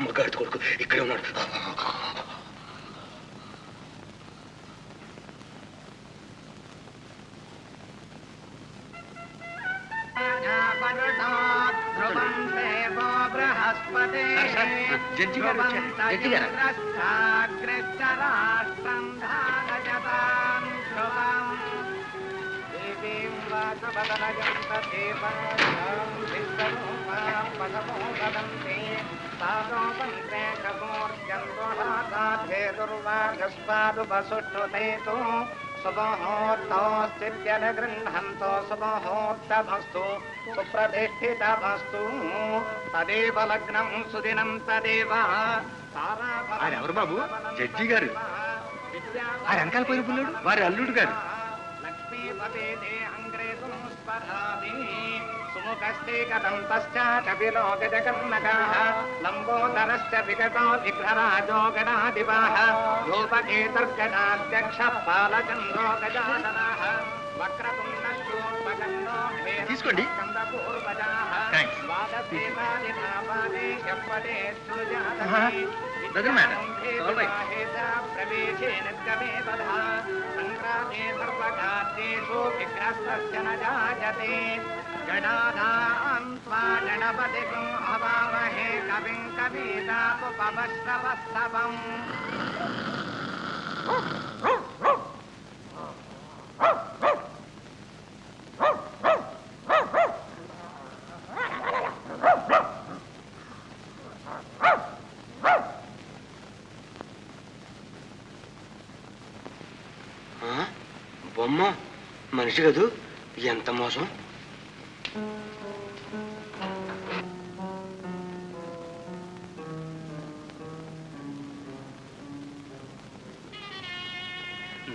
మగాడి కొడుకు ఇక్కడే ఉన్నాడు. జడ్జి గారు జడ్జి గారు గృహంతో శుభముహూర్తమస్తు సుప్రతిష్ఠితమస్తు తదేవ లగ్నం సుదినం తదేవ. ఎవరు బాబు? జడ్జి గారు. వారి వెనకాల పోయిన పుల్లుడు వారి అల్లుడు గారు. లక్ష్మీపతే అంగ్రేతుం స్పధామి సుముఖస్తే కదంతశ్చ కపిలో గజకర్ణకః లంబోదరశ్చ వికటో విఘ్నరాజో గణాధిపః యోపకేతర్గణాధ్యక్ష పాలచంద్రో గజాననః వక్రతుండశూర్పకర్ణో తీసుకోండి. ప్రవేశే నిర్గమే తథా సంగ్రామే సర్వకార్యేషు విఘ్నస్తస్య న జాయతే. గణానాం త్వా గణపతిం హవామహే కవిం కవీనాముపమశ్రవస్తవం. బొమ్మ మనిషి కదూ, ఎంత మోసం.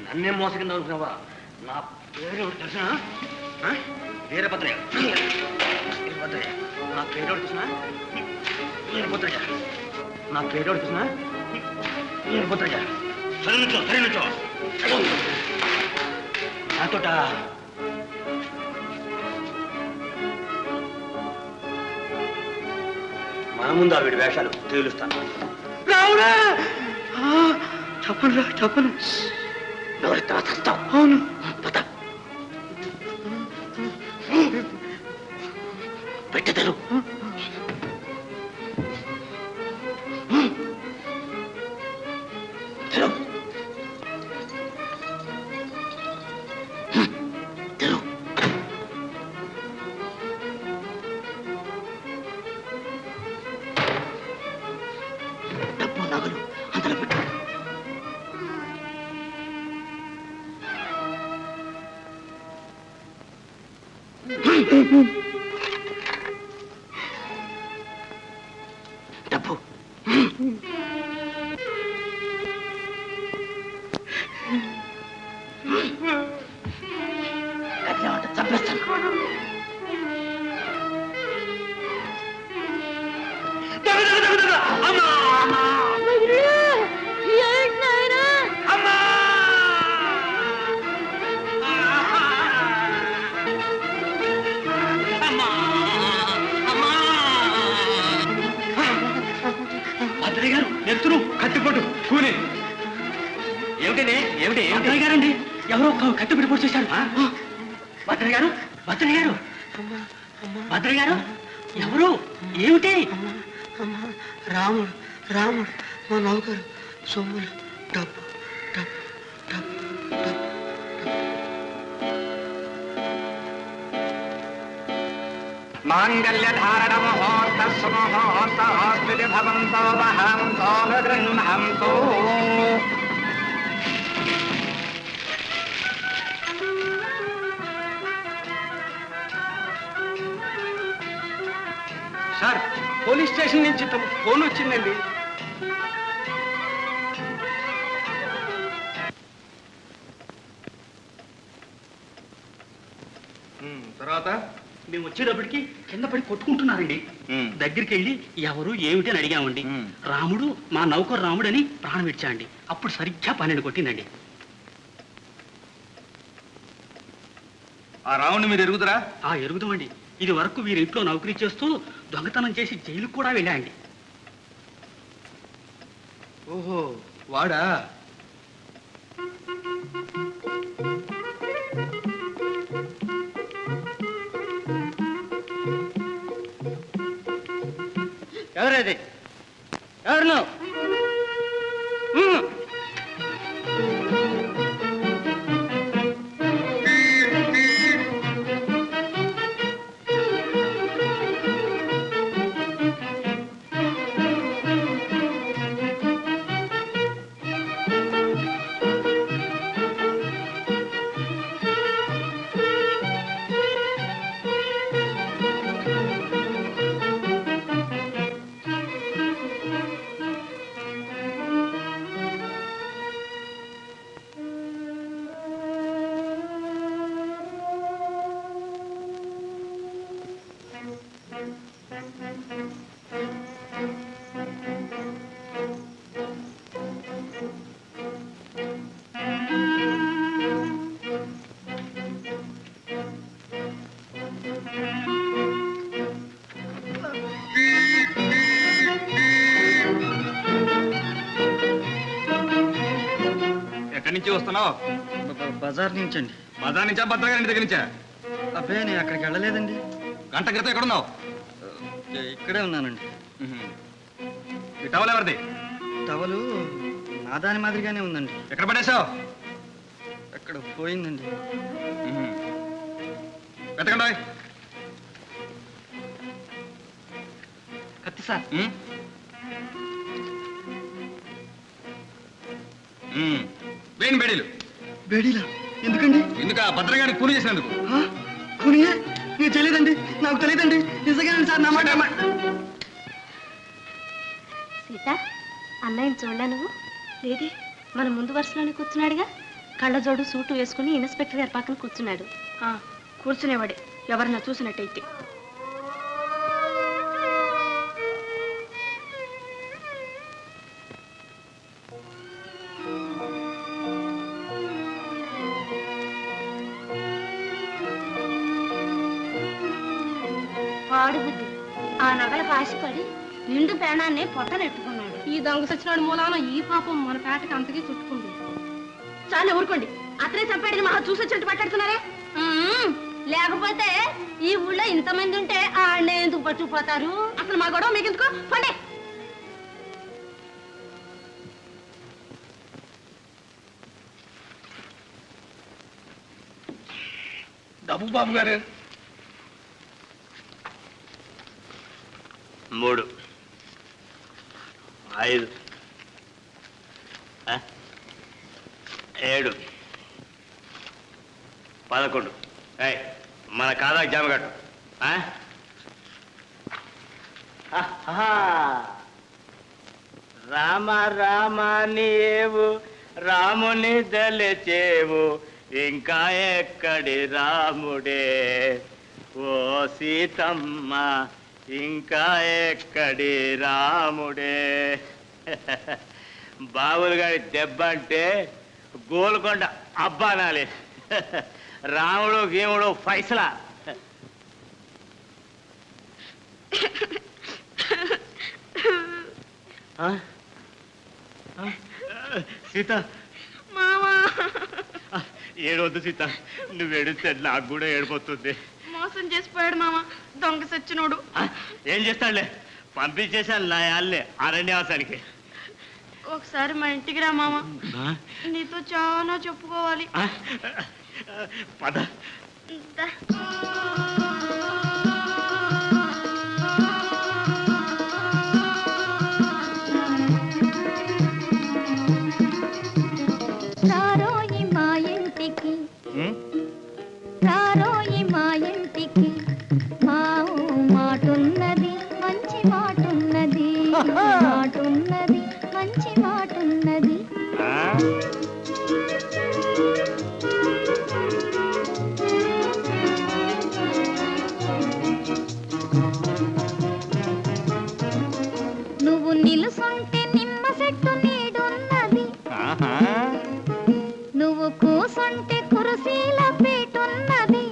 నన్నేం మోసం కింద అనుకున్నావా? నా పేరు తెలిసిన వీరభద్రయ్య. వీరభద్రయ్య నా పేరు తెలిసిన వీరభద్రయ్య. నా పేరు తెలిసిన వీరభద్రయ్య. సరే నుంచో సరే నుంచో. నాతోట మన ముందు ఆవిడ వేషాలు తేలుస్తాను. చెప్పను చెప్పను. అవును పెట్టెదరు. డబ్బు చంపేస్తాను. ఎత్తురు కత్తిపట్టు కూలి. ఏమిటండి ఏమిటి భద్రయ్య గారండి? ఎవరో కత్తిపట్టి పొడి చేశారు. భద్రయ్య గారు భద్రయ్య గారు భద్రయ్య గారు ఎవరు? ఏమిటి? రాముడు రాముడు మా నౌకరు సొమ్ములు డబ్బు డబ్బు డబ్బు డబ్బు. మాంగళ్యధారణ ముహూర్త సుముహూర్త భవంతో వహంతో గృహంతో. సార్ పోలీస్ స్టేషన్ నుంచి ఫోన్ వచ్చిందండి. తర్వాత మేము వచ్చేటప్పటికి కింద పడి కొట్టుకుంటున్నారండి. దగ్గరికి వెళ్ళి ఎవరు ఏమిటి అని అడిగామండి. రాముడు మా నౌకరు రాముడు అని ప్రాణం ఇచ్చాండి. అప్పుడు సరిగ్గా 12 కొట్టిందండి. ఆ రాముడిని మీరు ఎరుగుదరా? ఎరుగుదామండి. ఇది వరకు వీరింట్లో నౌకరీ చేస్తూ దొంగతనం చేసి జైలుకు కూడా వెళ్ళాండి. ఓహో వాడా? ఎవరది? ఎవరు నువ్వు? ఎక్కడి నుంచి వస్తున్నావు? బజార్ నుంచి అండి. బజార్ నుంచా భద్రగారి దగ్గర నుంచా? అబ్బే నేను అక్కడికి వెళ్ళలేదండి. గంట క్రితం ఎక్కడున్నావు? ఇక్కడే ఉన్నానండి. ఈ టవల్ ఎవరిది? టవలు నా దాని మాదిరిగానే ఉందండి. ఎక్కడ పడేసావు? అక్కడ పోయిందండి. వెతకండి. కత్తి సార్. వేణి బేడీలు. బేడీలా? ఎందుకండి? ఎందుకు? భద్రగాడికి కూలి చేసినందుకు. కూలియే? నీకు తెలియదండి. నాకు తెలియదండి. నిజంగానండి సార్. నా మాట సీత, అన్నయ్యని చూడలే నువ్వు? లేదే, మన ముందు వరుసలోనే కూర్చున్నాడుగా. కళ్ళజోడు సూటు వేసుకుని ఇన్స్పెక్టర్ గారి పక్కన కూర్చున్నాడు. కూర్చునేవాడే, ఎవరన్నా చూసినట్టయితే. పాడు బుద్ధి, ఆ నగలకు ఆశపడి నిండు ప్రాణాన్ని పొట్టనెట్టుకున్నాడు. ఈ దొంగ సచ్చినాడు మూలాన ఈ పాపం మన పేటకి అంతకీ చుట్టుకుంది. చాలా ఊరుకోండి, అతనే చంపాడని మహా చూసొచ్చినట్టు మాట్లాడుతున్నారే. లేకపోతే ఈ ఊళ్ళో ఇంతమంది ఉంటే ఆడనే ఎందుకు పట్టుకుపోతారు? అసలు మా గొడవ మీకు ఎందుకో పండే. డబ్బు బాబు గారు. 3 5 7 11. మన కాదాకి జామ కట్టు. రామ రామ నీవు రాముని దలచేవు, ఇంకా ఎక్కడి రాముడే ఓ సీతమ్మ, ఇంకా ఎక్కడి రాముడే. బాబులు గారి దెబ్బ అంటే గోల్కొండ అబ్బానాలి. రాముడు గీముడు ఫైసలా. సీత, ఏడవద్దు సీత, నువ్వు ఏడిస్తే నాకు కూడా ఏడిపోతుంది. మోసం చేసిపోయాడు మామ, దొంగ సచ్చినోడు. ఏం చేస్తాడులే, పంపించేశాను నా యాళ్ళే అరణ్యవాసానికి. ఒకసారి మా ఇంటికి రా మామ, నీతో చాలా చెప్పుకోవాలి. పద. రారోయి మా ఇంటికి, రారోయి మా ఇంటికి, మా మాటున్నది మంచి మాటున్నది, మాటున్నది మంచి మాటున్నది. నువ్వు నిలుసుంటే నిమ్మ చెట్టు నీడున్నది, నువ్వు కూసుంటే కురసీల పీటున్నది,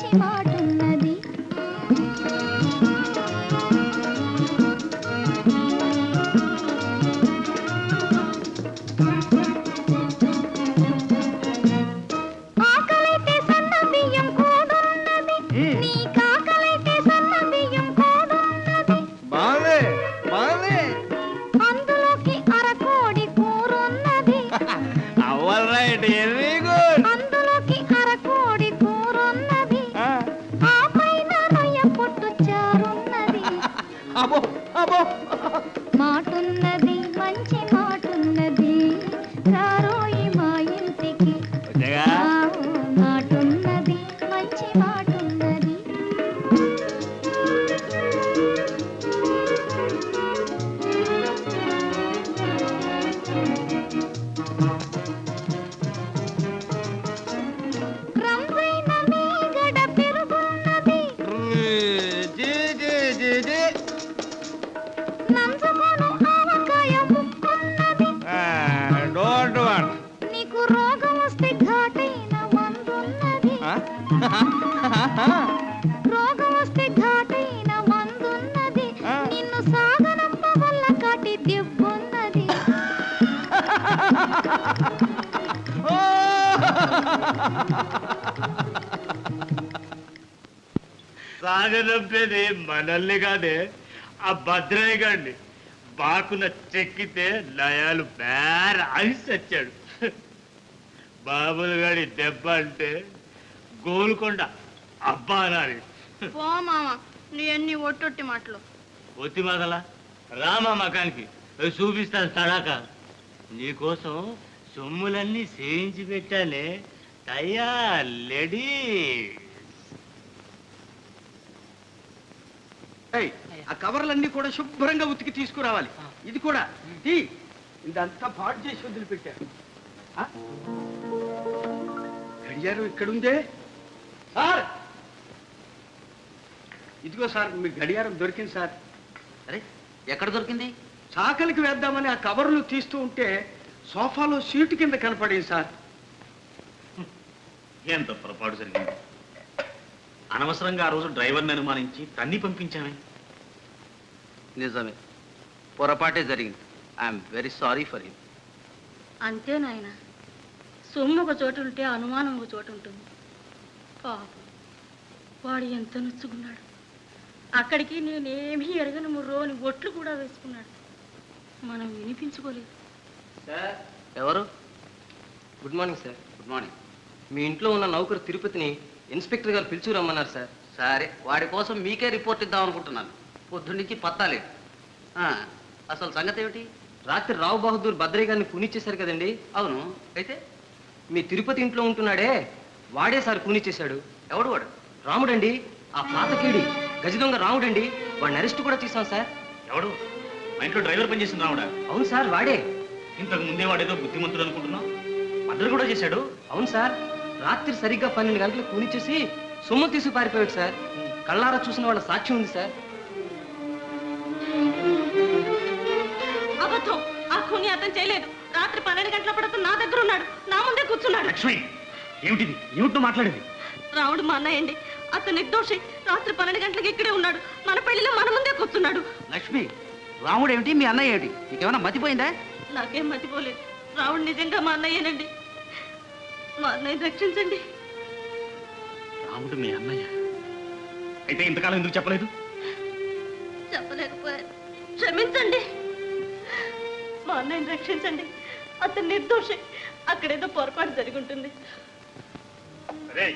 మంచి మాటున్నది. ఆకలైతే సన్న బియ్యం కూడున్నది, నీ కాకలైతే సన్న బియ్యం కూడున్నది. బాలే బాలే అందులోకి అరకోడి కూరున్నది. అందులోకి అరకోడి కూరున్నది. ఆ పైన రొయ్య పొట్టు చారున్నది. మాటున్నది మంచి మాటున్నది, రారోయి మా ఇంటికి. మాటున్నది మంచి మాటున్నది. రంగైన మేగడ పెరుగున్నది, నంజుకొను ఆవకాయ ముక్కున్నది. నీకు రోగం వస్తే ఘాటైన మందున్నది. రోగం వస్తే ఘాటైన మందున్నది. నిన్ను సాగనంప వల్ల కాటి దెబ్బున్నది. సాగనంపేది మనల్ని కాదే, ఆ భద్రయ్య గారిని బాకున చెక్కితే లయాలు బేర ఐస్ వచ్చాడు. బాబులు గారి దెబ్బ అంటే గోల్కొండ అబ్బా అనాలి. పో మామ నీ అన్ని ఒట్టొట్టి మాటలు. ఒత్తి మొదల రామా మకానికి చూపిస్తాను తడాక. నీకోసం సొమ్ములన్నీ చేయించి పెట్టానే, తయ్యా లేడీ. ఆ కవర్లన్నీ కూడా శుభ్రంగా ఉతికి తీసుకురావాలి. ఇది కూడా ఇదంతా పాడు చేసి వదిలిపెట్టారు. గడియారం ఇక్కడుందే సార్. ఇదిగో సార్ మీ గడియారం దొరికింది సార్. అరే ఎక్కడ దొరికింది? చాకలికి వేద్దామని ఆ కవర్లు తీస్తూ ఉంటే సోఫాలో సీటు కింద కనపడింది సార్. ఎంత పొరపాటు జరిగింది. అనవసరంగా ఆ రోజు డ్రైవర్ని అనుమానించి తన్ని పంపించామే. నిజమే, పొరపాటే జరిగింది. I'm very sorry for you. అంతే నాయన, సొమ్ము ఒక చోటు ఉంటే అనుమానం ఒక చోటు ఉంటుంది. పాపం వాడు ఎంత నొచ్చుకున్నాడు. అక్కడికి నేనేమీ ఎరగని ముర్రోని ఒట్లు కూడా వేసుకున్నాడు. మనం వినిపించుకోలేదు. సార్ ఎవరు? Good morning sir. Good morning. మీ ఇంట్లో ఉన్న నౌకరు తిరుపతిని ఇన్స్పెక్టర్ గారు పిలుచు రమ్మన్నారు సార్. సరే, వాడి కోసం మీకే రిపోర్ట్ ఇద్దాం అనుకుంటున్నాను. పొద్దున్న నుంచి పత్తా లేదు. అసలు సంగతి ఏమిటి? రాత్రి రావు బహదూర్ భద్రయ్య గారిని పూనిచ్చేశారు కదండి. అవును, అయితే మీ తిరుపతి ఇంట్లో ఉంటున్నాడే వాడే సార్ పూనిచ్చేశాడు. ఎవడు వాడు? రాముడండి, ఆ పాతకీడి గజ దొంగ రాముడండి. వాడిని అరెస్ట్ కూడా చేశాం సార్. ఎవడు? మా ఇంట్లో డ్రైవర్ పనిచేసింది రావుడా? అవును సార్, వాడే. ఇంతకు ముందే వాడేదో బుద్ధిమంతుడు అనుకుంటున్నావు. మద్దతు కూడా చేశాడు. అవును సార్, రాత్రి సరిగ్గా 12 గంటలకు పూనిచ్చేసి సొమ్ము తీసి పారిపోయాడు సార్. కళ్ళారా చూసిన వాళ్ళ సాక్ష్యం ఉంది సార్. అబద్ధం, ఆ ఖూని అతను చేయలేదు. రాత్రి 12 గంటల పడుతూ నా దగ్గర ఉన్నాడు, నా ముందే కూర్చున్నాడు. లక్ష్మి, ఏమిటిది? ఏమిటో మాట్లాడేది? రాముడు మా అన్నయ్యండి, అతను నిర్దోషి. రాత్రి 12 గంటలకు ఇక్కడే ఉన్నాడు. మన పెళ్లిలో మన ముందే కూర్చున్నాడు. లక్ష్మి, రాముడు ఏమిటి, మీ అన్నయ్య ఏమిటి? నీకేమైనా మతిపోయిందా? నాకేం మతిపోలేదు. రాముడు నిజంగా మా అన్నయ్యేనండి. మా అన్నయ్య రక్షించండి. రాముడు మీ అన్నయ్య అయితే ఇంతకాలం ఎందుకు చెప్పలేదు? చెప్పలేకపోయారు, క్షమించండి. మా అన్నయ్యని రక్షించండి. అతను నిర్దోషి. అక్కడేదో పొరపాటు జరిగి ఉంటుంది. రే,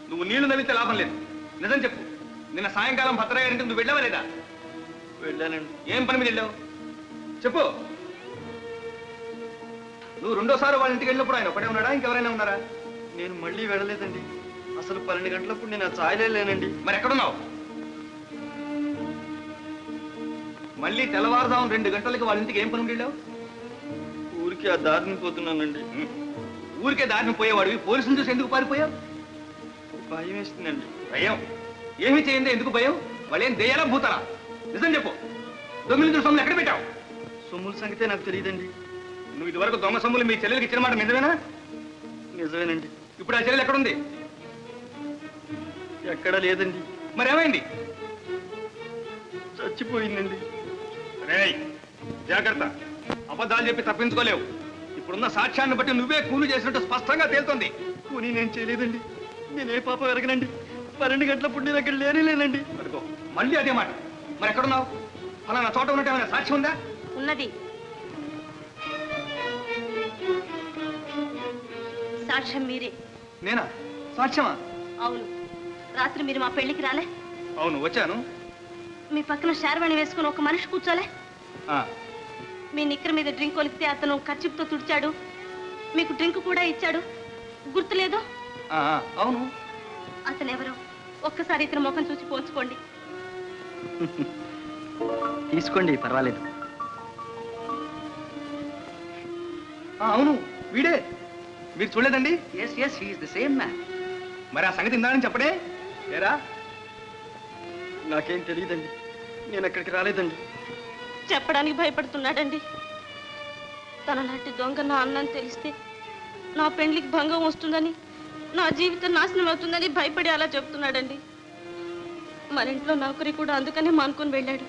నువ్వు నీళ్లు నవ్వితే లాభం లేదు. నిజం చెప్పు. నిన్న సాయంకాలం భద్రయ్య గారింటికి నువ్వు వెళ్ళావా లేదా? వెళ్ళానండి. ఏం పని మీద వెళ్ళావు చెప్పు. నువ్వు రెండోసారి వాళ్ళ ఇంటికి వెళ్ళినప్పుడు ఆయన ఒకటే ఉన్నాడా, ఇంకెవరైనా ఉన్నారా? నేను మళ్ళీ వెళ్ళలేదండి. అసలు 12 గంటలప్పుడు నేను ఆ ఛాయలే లేనండి. మరి ఎక్కడున్నావు? మళ్ళీ తెల్లవారుదాం 2 గంటలకి వాళ్ళ ఇంటికి ఏం పని వెళ్ళావు? ఊరికి ఆ దారిని పోతున్నానండి. ఊరికే దారిని పోయేవాడివి పోలీసులు చూసి ఎందుకు పారిపోయావు? భయం వేస్తుందండి. భయం? ఏమీ చేయండి, ఎందుకు భయం? వాళ్ళేం దెయ్యాలా భూతాలా? నిజం చెప్పు. దొంగలు సొమ్ములు ఎక్కడ పెట్టావు? సొమ్ముల సంగతే నాకు తెలియదండి. నువ్వు ఇదివరకు దొంగ సొమ్ములు మీ చెల్లెలకి ఇచ్చిన మాట నిజమేనా? నిజమేనండి. ఇప్పుడు ఆ చెల్లెలు ఎక్కడుంది? ఎక్కడ లేదండి. మరేమైంది? చచ్చిపోయిందండి. రేయ్ జాగ్రత్త, అబద్ధాలు చెప్పి తప్పించుకోలేవు. ఇప్పుడున్న సాక్ష్యాన్ని బట్టి నువ్వే కూలి చేసినట్టు స్పష్టంగా తేలుతుంది. కూని నేను చేయలేదండి. నేనే పాపం ఎరగనండి. 12 గంటలప్పుడు నేను అక్కడ లేనండి. అడుకో మళ్ళీ అదే మాట. మరి ఎక్కడున్నావు? ఫలానా చోట ఉన్నట్టు ఏమైనా సాక్ష్యం ఉందా? ఉన్నది. సాక్ష్యం మీరే. నేనా? సాక్ష్యమా? అవును. రాత్రి మీరు మా పెళ్లికి రాలే? అవును వచ్చాను. మీ పక్కన శార్వాణి వేసుకుని ఒక మనిషి కూర్చోలే? ఆ, మీ నిక్కర్ మీద డ్రింక్ ఒలికితే అతను కర్చీప్తో తుడిచాడు. మీకు డ్రింక్ కూడా ఇచ్చాడు. గుర్తులేదు? ఆ, అవును. అతను ఎవరో ఒక్కసారి ఇతని ముఖం చూసి పోల్చుకోండి. తీసుకోండి, పర్వాలేదు. అవును వీడే. మీరు చూడలేదండి? Yes yes, he is the same man. మరి ఆ సంగతి ఇందానని చెప్పడే ఏరా? నాకేం తెలియదండి. నేను అక్కడికి రాలేదండి. చెప్పడానికి భయపడుతున్నాడండి. తన లాంటి దొంగ నా అన్నని తెలిస్తే నా పెండ్లికి భంగం వస్తుందని, నా జీవితం నాశనం అవుతుందని భయపడి అలా చెప్తున్నాడండి. మన ఇంట్లో నౌకరి కూడా అందుకనే మానుకొని వెళ్ళాడు.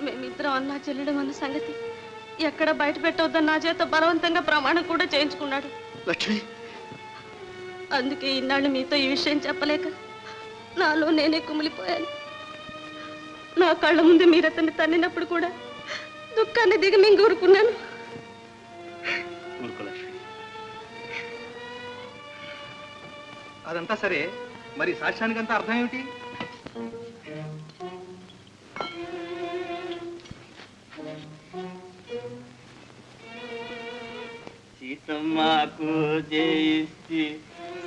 మేమిద్దరం అన్నా చెల్లెడం అన్న సంగతి ఎక్కడ బయట పెట్టవద్దని నా చేత బలవంతంగా ప్రమాణం కూడా చేయించుకున్నాడు. లక్ష్మి, అందుకే ఇన్నాళ్ళు మీతో ఈ విషయం చెప్పలేక నాలో నేనే కుమిలిపోయాను. నా కళ్ళ ముందు మీరు అతన్ని తన్నినప్పుడు కూడా దుఃఖాన్ని దిగి మింగూరుకున్నాను. అదంతా సరే, మరి సాక్ష్యానికంతా అర్థం ఏమిటి? సీతమ్మకు జయిస్తే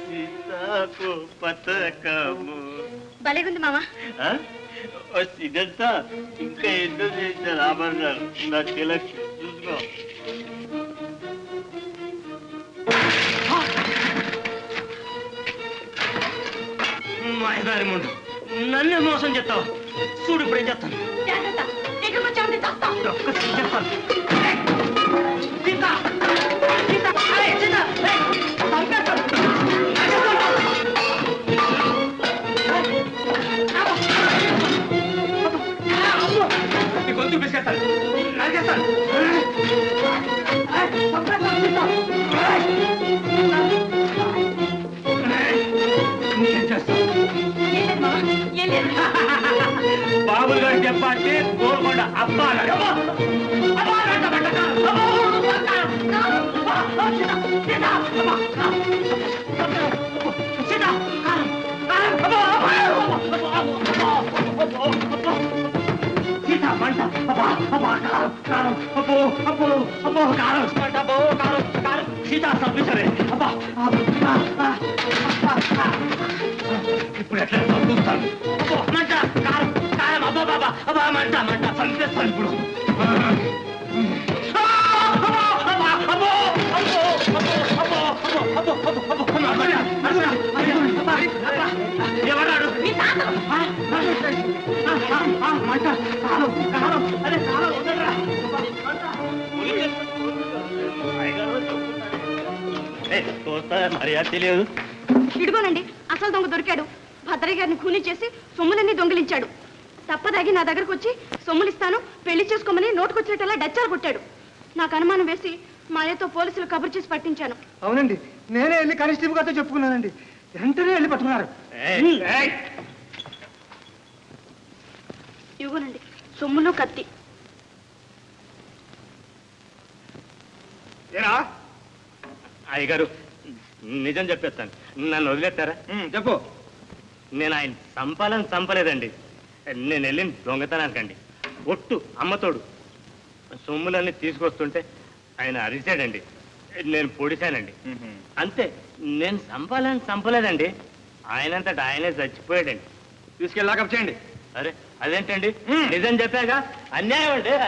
సీతకు పతకము. భలేగుంది మామ. ఇదంతా ఇంకా ఎందుకు చేశారు ఆభరణాలు? నా తిలక్ చూసుకో. మాయదారి ముందు నన్నే మోసం చేస్తావు. చూడు ఇప్పుడు ఏం చేస్తాను. ఒక్కసారి చేస్తాను. సీత! సీత! అరే, సీత! చంపేస్తాను. నీ గొంతు పిసికేస్తాను. నరికేస్తాను. బాబులు గారు చెప్పంటే గోల్కొండ అబ్బా సీత మంట అబ్బా అబ్బా కారం కారం అబ్బో అబ్బో అబ్బో కారం మంట అబ్బో కారం కారం సీత సంపించరే అబ్బా ఇప్పుడు ఎట్లా చూస్తాను. అబ్బో మంట కారం కారం అబ్బా బాబా అబ్బా మంట మంట సంపిస్తాను ఇప్పుడు. ఎవరాడు? మంట కారం కారం అదే కారం ఉండరా? మర్యాద తెలియదు. ఇడుగోనండి, అసలు దొంగ దొరికాడు. భద్రయ్య గారిని ఖూనీ చేసి సొమ్ములన్నీ దొంగిలించాడు. తప్పదాగి నా దగ్గరకు వచ్చి సొమ్ములిస్తాను, పెళ్లి చేసుకోమని నోటుకొచ్చినట్టల్లా డచ్చాలు కొట్టాడు. నాకు అనుమానం వేసి మాయతో పోలీసులు కబురు చేసి పట్టించాను. అవునండి, నేనే వెళ్ళి కానిస్టేబుల్ గారితో చెప్పుకున్నానండి. వెంటనే వెళ్ళి పట్టుకున్నారు. ఇవ్వనండి సొమ్ములు కత్తి. ఏరా? అయ్యగారు నిజం చెప్పేస్తాను. నన్ను వదిలేస్తారా? చెప్పు. నేను ఆయన చంపలేదండి. నేను వెళ్ళిన దొంగతనానికండి. ఒట్టు అమ్మతోడు సొమ్ములన్నీ తీసుకొస్తుంటే ఆయన అరిచాడండి. నేను పొడిశానండి. అంతే. నేను చంపలేదండి. ఆయనంతటా ఆయనే చచ్చిపోయాడండి. తీసుకెళ్ళి లాకప్ చేయండి. అరే అదేంటండి? నిజం చెప్పాగా అన్యాయం అండి.